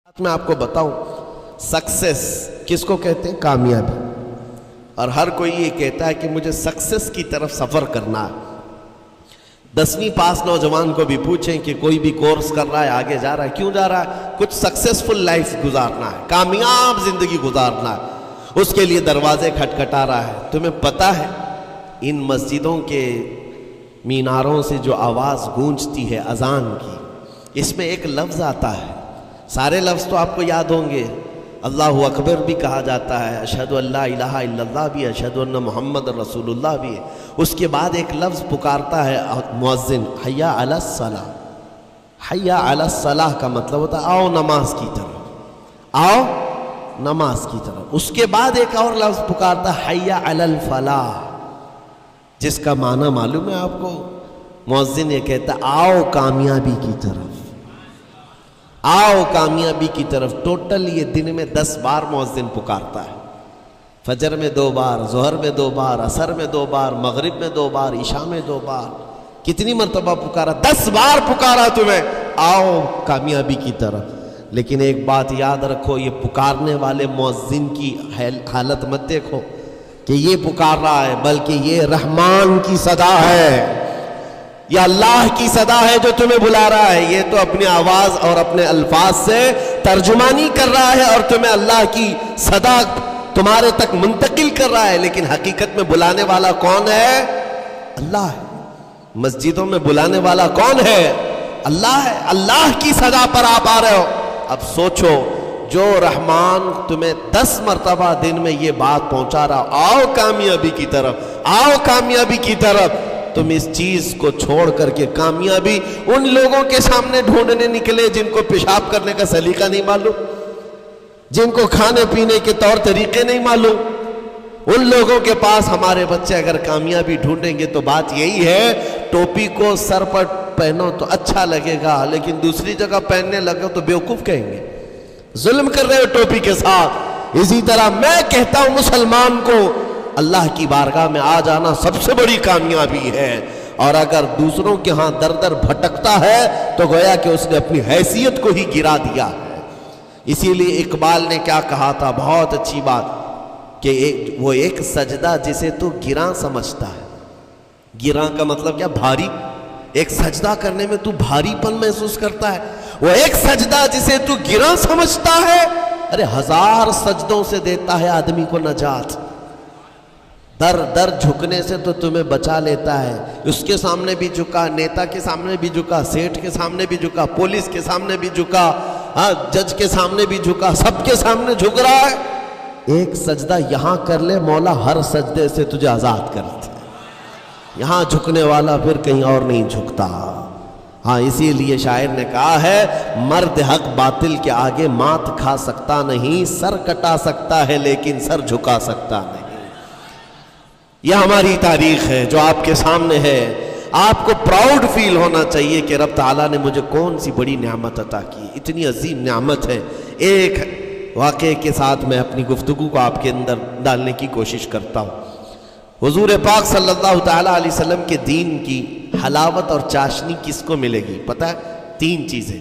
میں آپ کو بتاؤں سکسیس کس کو کہتے ہیں؟ کامیابی. اور ہر کوئی یہ کہتا ہے کہ مجھے سکسیس کی طرف سفر کرنا ہے. 10ویں پاس نوجوان کو بھی پوچھیں کہ کوئی بھی کورس کر رہا ہے، آگے جا رہا ہے، کیوں جا رہا ہے؟ کچھ سکسیسفل لائف گزارنا ہے، کامیاب زندگی گزارنا ہے، اس کے لیے دروازے کھٹکھٹا رہا ہے. تمہیں پتہ ہے ان مسجدوں کے میناروں سے جو آواز گونجتی ہے اذان کی، اس میں ایک لفظ آتا ہے. سارے لفظ تو آپ کو یاد ہوں گے. اللہ اکبر بھی کہا جاتا ہے، اشہد ان لا الہ الا اللہ بھی، اشہد ان محمد رسول اللہ بھی ہے. اس کے بعد ایک لفظ پکارتا ہے مؤذن، حی علی الصلاۃ. حی علی الصلاۃ کا مطلب ہوتا ہے آؤ نماز کی طرف، آؤ نماز کی طرف. اس کے بعد ایک اور لفظ پکارتا ہے حی علی الفلاح، جس کا معنی معلوم ہے آپ کو؟ مؤذن یہ کہتا ہے آؤ کامیابی کی طرف، آؤ کامیابی کی طرف. ٹوٹل یہ دن میں 10 بار مؤذن پکارتا ہے. فجر میں 2 بار، ظہر میں 2 بار، عصر میں 2 بار، مغرب میں 2 بار، عشاء میں 2 بار. کتنی مرتبہ پکارا؟ 10 بار پکارا تمہیں آؤ کامیابی کی طرف. لیکن ایک بات یاد رکھو، یہ پکارنے والے مؤذن کی حالت مت دیکھو کہ یہ پکار رہا ہے، بلکہ یہ رحمان کی صدا ہے، یہ اللہ کی صدا ہے جو تمہیں بلا رہا ہے. یہ تو اپنی آواز اور اپنے الفاظ سے ترجمانی کر رہا ہے اور تمہیں اللہ کی صدا تمہارے تک منتقل کر رہا ہے. لیکن حقیقت میں بلانے والا کون ہے؟ اللہ ہے. مسجدوں میں بلانے والا کون ہے؟ اللہ ہے. اللہ کی صدا پر آپ آ رہے ہو. اب سوچو، جو رحمان تمہیں 10 مرتبہ دن میں یہ بات پہنچا رہا، آؤ کامیابی کی طرف، آؤ کامیابی کی طرف، تم اس چیز کو چھوڑ کر کے کامیابی ان لوگوں کے سامنے ڈھونڈنے نکلے جن کو پیشاب کرنے کا سلیقہ نہیں معلوم، جن کو کھانے پینے کے طور طریقے نہیں معلوم. ان لوگوں کے پاس ہمارے بچے اگر کامیابی ڈھونڈیں گے تو بات یہی ہے، ٹوپی کو سر پر پہنو تو اچھا لگے گا، لیکن دوسری جگہ پہننے لگو تو بیوقوف کہیں گے، ظلم کر رہے ہو ٹوپی کے ساتھ. اسی طرح میں کہتا ہوں مسلمان کو اللہ کی بارگاہ میں آ جانا سب سے بڑی کامیابی ہے. اور اگر دوسروں کے ہاں در در بھٹکتا ہے تو گویا کہ اس نے اپنی حیثیت کو ہی گرا دیا ہے. اسی لیے اقبال نے کیا کہا تھا، بہت اچھی بات، کہ وہ ایک سجدہ جسے تو گراں سمجھتا ہے. گراں کا مطلب کیا؟ بھاری. ایک سجدہ کرنے میں تو بھاری پن محسوس کرتا ہے. وہ ایک سجدہ جسے تو گراں سمجھتا ہے، ارے 1000 سجدوں سے دیتا ہے آدمی کو نجات. در در جھکنے سے تو تمہیں بچا لیتا ہے. اس کے سامنے بھی جھکا، نیتا کے سامنے بھی جھکا، سیٹھ کے سامنے بھی جھکا، پولیس کے سامنے بھی جھکا، جج کے سامنے بھی جھکا، سب کے سامنے جھک رہا ہے. ایک سجدہ یہاں کر لے، مولا ہر سجدے سے تجھے آزاد کر دے. یہاں جھکنے والا پھر کہیں اور نہیں جھکتا. ہاں اسی لیے شاعر نے کہا ہے، مرد حق باطل کے آگے مات کھا سکتا نہیں، سر کٹا سکتا ہے لیکن سر جھکا سکتا نہیں. یہ ہماری تاریخ ہے جو آپ کے سامنے ہے. آپ کو پراؤڈ فیل ہونا چاہیے کہ رب تعالیٰ نے مجھے کون سی بڑی نعمت عطا کی، اتنی عظیم نعمت ہے. ایک واقعے کے ساتھ میں اپنی گفتگو کو آپ کے اندر ڈالنے کی کوشش کرتا ہوں. حضور پاک صلی اللہ تعالیٰ علیہ وسلم کے دین کی حلاوت اور چاشنی کس کو ملے گی؟ پتہ ہے 3 چیزیں.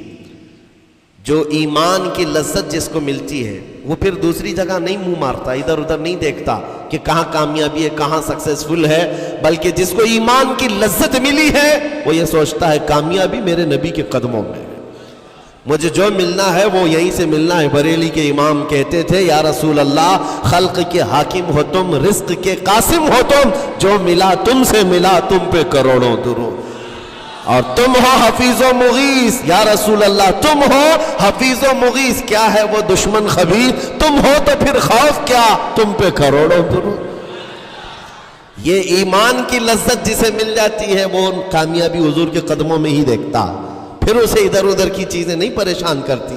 جو ایمان کی لذت جس کو ملتی ہے وہ پھر دوسری جگہ نہیں منہ مارتا، ادھر ادھر نہیں دیکھتا کہ کہاں کامیابی ہے، کہاں سکسیسفل ہے، بلکہ جس کو ایمان کی لذت ملی ہے وہ یہ سوچتا ہے کامیابی میرے نبی کے قدموں میں ہے، مجھے جو ملنا ہے وہ یہیں سے ملنا ہے. بریلی کے امام کہتے تھے، یا رسول اللہ خلق کے حاکم ہو تم، رزق کے قاسم ہو تم، جو ملا تم سے ملا تم پہ کروڑوں درود. اور تم ہو حفیظ و مغیث، یا رسول اللہ تم ہو حفیظ و مغیث. کیا ہے وہ دشمن خبیث؟ تم ہو تو پھر خوف کیا، تم پہ کروڑوں درود. یہ ایمان کی لذت جسے مل جاتی ہے وہ کامیابی حضور کے قدموں میں ہی دیکھتا، پھر اسے ادھر ادھر کی چیزیں نہیں پریشان کرتی.